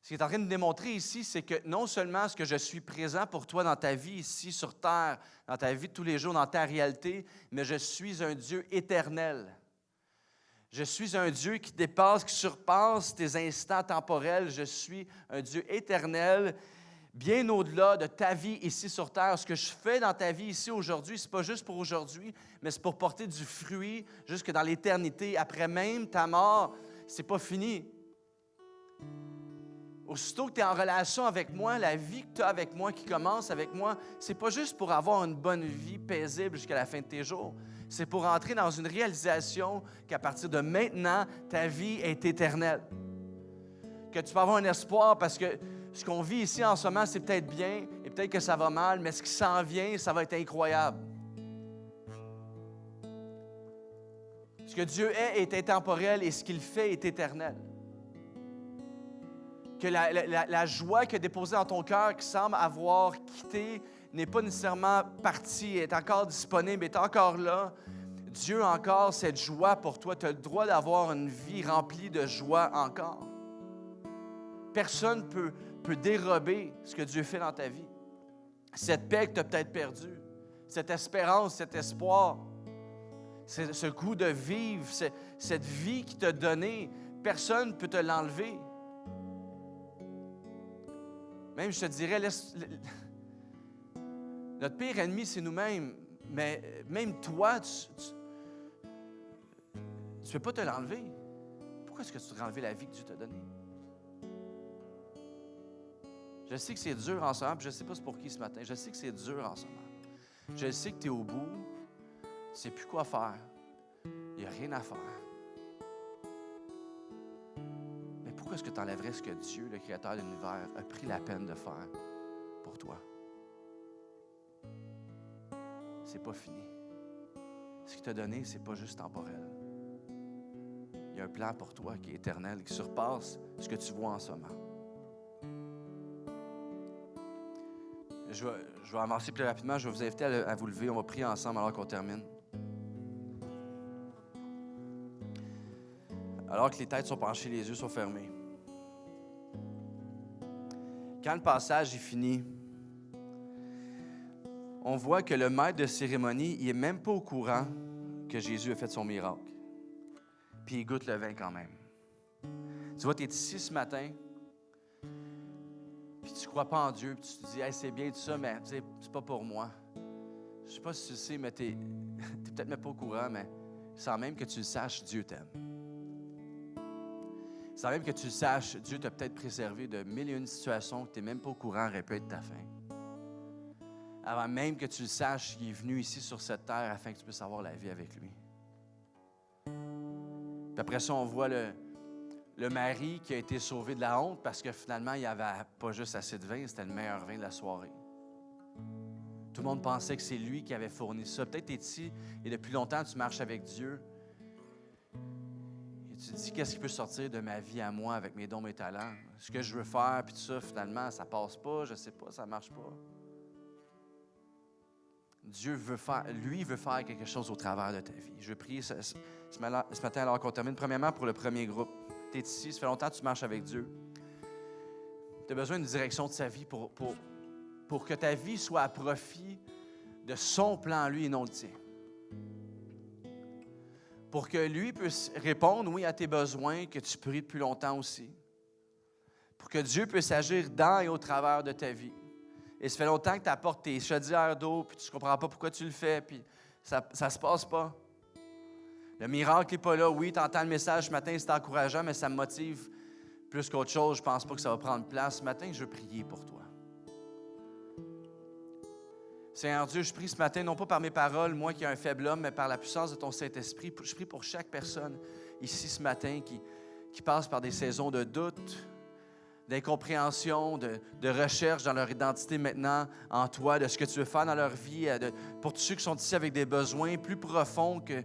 Ce qu'il est en train de démontrer ici, c'est que non seulement est-ce que je suis présent pour toi dans ta vie ici sur terre, dans ta vie de tous les jours, dans ta réalité, mais je suis un Dieu éternel. Je suis un Dieu qui dépasse, qui surpasse tes instants temporels. Je suis un Dieu éternel, bien au-delà de ta vie ici sur terre. Ce que je fais dans ta vie ici aujourd'hui, ce n'est pas juste pour aujourd'hui, mais c'est pour porter du fruit jusque dans l'éternité. Après même ta mort, ce n'est pas fini. Aussitôt que tu es en relation avec moi, la vie que tu as avec moi, qui commence avec moi, ce n'est pas juste pour avoir une bonne vie paisible jusqu'à la fin de tes jours. C'est pour entrer dans une réalisation qu'à partir de maintenant, ta vie est éternelle. Que tu peux avoir un espoir parce que ce qu'on vit ici en ce moment, c'est peut-être bien et peut-être que ça va mal, mais ce qui s'en vient, ça va être incroyable. Ce que Dieu est intemporel et ce qu'il fait est éternel. Que la joie qu'il a déposée dans ton cœur, qui semble avoir quitté, n'est pas nécessairement partie, est encore disponible, est encore là. Dieu a encore cette joie pour toi. Tu as le droit d'avoir une vie remplie de joie encore. Personne ne peut dérober ce que Dieu fait dans ta vie. Cette paix que tu as peut-être perdue, cette espérance, cet espoir, ce goût de vivre, cette vie qu'il t'a donnée, personne ne peut te l'enlever. Même, je te dirais, notre pire ennemi, c'est nous-mêmes. Mais même toi, tu ne peux pas te l'enlever. Pourquoi est-ce que tu voudrais enlever la vie que Dieu t'a donnée? Je sais que c'est dur en ce moment, puis je ne sais pas c'est pour qui ce matin. Je sais que c'est dur en ce moment. Je sais que tu es au bout, tu ne sais plus quoi faire. Il n'y a rien à faire. Mais pourquoi est-ce que tu enlèverais ce que Dieu, le Créateur de l'univers, a pris la peine de faire pour toi? C'est pas fini. Ce qu'il t'a donné, c'est pas juste temporel. Il y a un plan pour toi qui est éternel, qui surpasse ce que tu vois en ce moment. Je vais avancer plus rapidement. Je vais vous inviter à vous lever. On va prier ensemble alors qu'on termine. Alors que les têtes sont penchées, les yeux sont fermés. Quand le passage est fini, on voit que le maître de cérémonie, il n'est même pas au courant que Jésus a fait son miracle. Puis il goûte le vin quand même. Tu vois, tu es ici ce matin, puis tu ne crois pas en Dieu, puis tu te dis, hey, c'est bien tout ça, mais c'est pas pour moi. Je ne sais pas si tu le sais, mais tu n'es peut-être même pas au courant, mais sans même que tu le saches, Dieu t'aime. Sans même que tu le saches, Dieu t'a peut-être préservé de mille et une situations que tu n'es même pas au courant auraient pu être ta fin. Avant même que tu le saches, il est venu ici sur cette terre afin que tu puisses avoir la vie avec lui. Puis après ça, on voit le mari qui a été sauvé de la honte parce que finalement, il n'y avait pas juste assez de vin, c'était le meilleur vin de la soirée. Tout le monde pensait que c'est lui qui avait fourni ça. Peut-être tu es ici et depuis longtemps, tu marches avec Dieu. Et tu te dis, qu'est-ce qui peut sortir de ma vie à moi avec mes dons, mes talents? Ce que je veux faire, puis tout ça, finalement, ça passe pas, je ne sais pas, ça ne marche pas. Dieu veut faire, lui veut faire quelque chose au travers de ta vie. Je veux prier ce matin alors qu'on termine. Premièrement, pour le premier groupe. Tu es ici, ça fait longtemps que tu marches avec Dieu. Tu as besoin d'une direction de sa vie pour que ta vie soit à profit de son plan, lui, et non le tien. Pour que lui puisse répondre, oui, à tes besoins que tu pries depuis longtemps aussi. Pour que Dieu puisse agir dans et au travers de ta vie. Et ça fait longtemps que tu apportes tes chaudières d'eau, puis tu ne comprends pas pourquoi tu le fais, puis ça ne se passe pas. Le miracle n'est pas là. Oui, tu entends le message ce matin, c'est encourageant, mais ça me motive plus qu'autre chose. Je ne pense pas que ça va prendre place. Ce matin, je veux prier pour toi. Seigneur Dieu, je prie ce matin, non pas par mes paroles, moi qui ai un faible homme, mais par la puissance de ton Saint-Esprit. Je prie pour chaque personne ici ce matin qui passe par des saisons de doute, d'incompréhension, de recherche dans leur identité maintenant en toi, de ce que tu veux faire dans leur vie, pour tous ceux qui sont ici avec des besoins plus profonds que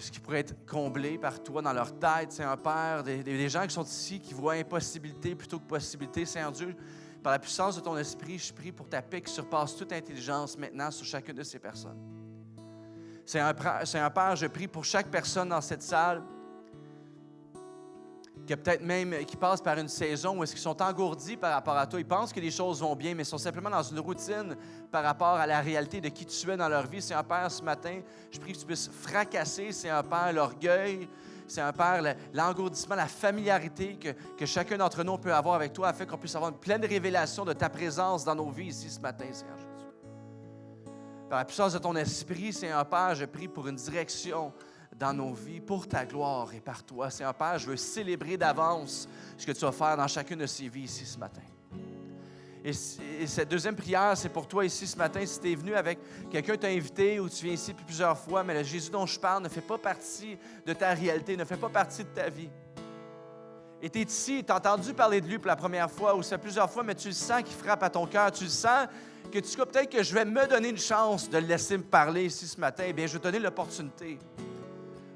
ce qui pourrait être comblé par toi dans leur tête, Seigneur Père, des gens qui sont ici, qui voient impossibilité plutôt que possibilité, Seigneur Dieu, par la puissance de ton esprit, je prie pour ta paix qui surpasse toute intelligence maintenant sur chacune de ces personnes. Seigneur Père, je prie pour chaque personne dans cette salle, qui peut-être même qui passent par une saison où est-ce qu'ils sont engourdis par rapport à toi. Ils pensent que les choses vont bien, mais ils sont simplement dans une routine par rapport à la réalité de qui tu es dans leur vie. Seigneur Père, ce matin, je prie que tu puisses fracasser, Seigneur Père, l'orgueil, Seigneur Père, l'engourdissement, la familiarité que chacun d'entre nous peut avoir avec toi, afin qu'on puisse avoir une pleine révélation de ta présence dans nos vies ici ce matin, Seigneur Jésus. Par la puissance de ton esprit, Seigneur Père, je prie pour une direction dans nos vies, pour ta gloire et par toi. Seigneur Père, je veux célébrer d'avance ce que tu vas faire dans chacune de ces vies ici ce matin. Et cette deuxième prière, c'est pour toi ici ce matin. Si tu es venu avec quelqu'un t'a invité ou tu viens ici depuis plusieurs fois, mais le Jésus dont je parle ne fait pas partie de ta réalité, ne fait pas partie de ta vie. Et tu es ici, tu as entendu parler de lui pour la première fois ou ça plusieurs fois, mais tu le sens qu'il frappe à ton cœur. Tu le sens que tu dis peut-être que je vais me donner une chance de le laisser me parler ici ce matin. Eh bien, je vais te donner l'opportunité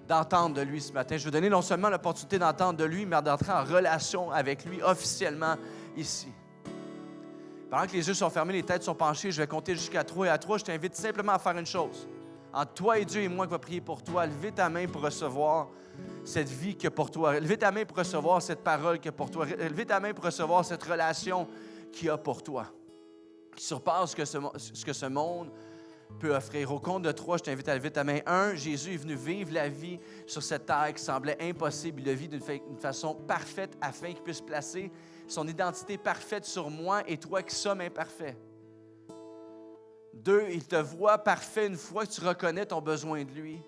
d'entendre de lui ce matin. Je vais donner non seulement l'opportunité d'entendre de lui, mais d'entrer en relation avec lui officiellement ici. Pendant que les yeux sont fermés, les têtes sont penchées, je vais compter jusqu'à 3. Et à 3, je t'invite simplement à faire une chose. Entre toi et Dieu et moi qui va prier pour toi, levez ta main pour recevoir cette vie qu'il y a pour toi. Levez ta main pour recevoir cette parole qu'il y a pour toi. Levez ta main pour recevoir cette relation qu'il y a pour toi, qui surpasse ce que ce monde peut offrir. Au compte de 3, je t'invite à lever ta main. 1, Jésus est venu vivre la vie sur cette terre qui semblait impossible. Il l'a vit d'une façon parfaite afin qu'il puisse placer son identité parfaite sur moi et toi qui sommes imparfaits. 2, il te voit parfait une fois que tu reconnais ton besoin de lui.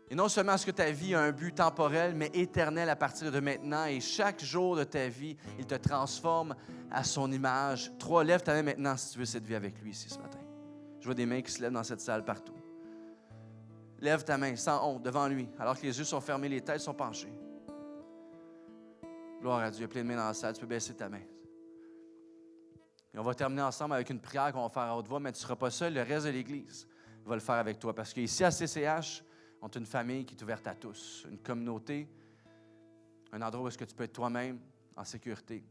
Et non seulement est-ce que ta vie a un but temporel, mais éternel à partir de maintenant. Et chaque jour de ta vie, il te transforme à son image. 3, lève ta main maintenant si tu veux cette vie avec lui ici ce matin. Je vois des mains qui se lèvent dans cette salle partout. Lève ta main sans honte devant lui, alors que les yeux sont fermés, les têtes sont penchées. Gloire à Dieu, il y a plein de mains dans la salle, tu peux baisser ta main. Et on va terminer ensemble avec une prière qu'on va faire à haute voix, mais tu ne seras pas seul, le reste de l'Église va le faire avec toi. Parce qu'ici à CCH, on a une famille qui est ouverte à tous, une communauté, un endroit où est-ce que tu peux être toi-même en sécurité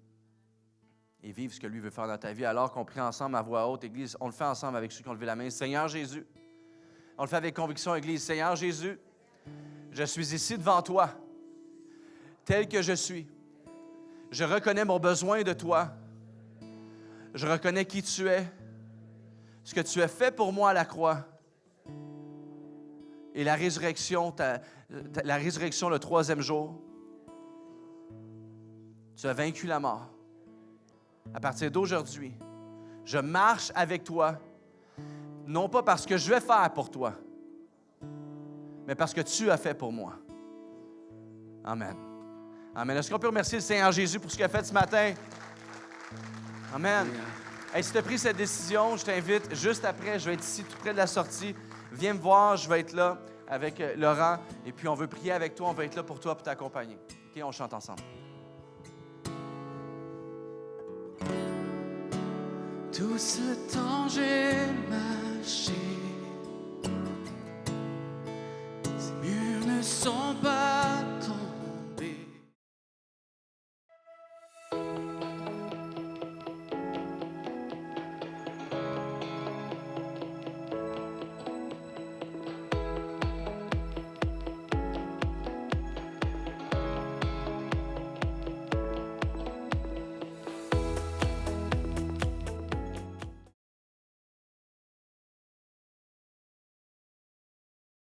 et vivre ce que lui veut faire dans ta vie. Alors qu'on prie ensemble à voix haute, Église, on le fait ensemble avec ceux qui ont levé la main. Seigneur Jésus, on le fait avec conviction, Église. Seigneur Jésus, je suis ici devant toi, tel que je suis. Je reconnais mon besoin de toi. Je reconnais qui tu es, ce que tu as fait pour moi à la croix et la résurrection le 3e jour. Tu as vaincu la mort. À partir d'aujourd'hui, je marche avec toi, non pas parce que je vais faire pour toi, mais parce que tu as fait pour moi. Amen. Amen. Est-ce qu'on peut remercier le Seigneur Jésus pour ce qu'il a fait ce matin? Amen. Hey, si tu as pris cette décision, je t'invite juste après, je vais être ici tout près de la sortie. Viens me voir, je vais être là. avec Laurent. Et puis, on veut prier avec toi. On veut être là pour toi, pour t'accompagner. OK, on chante ensemble. Tout ce temps, j'ai marché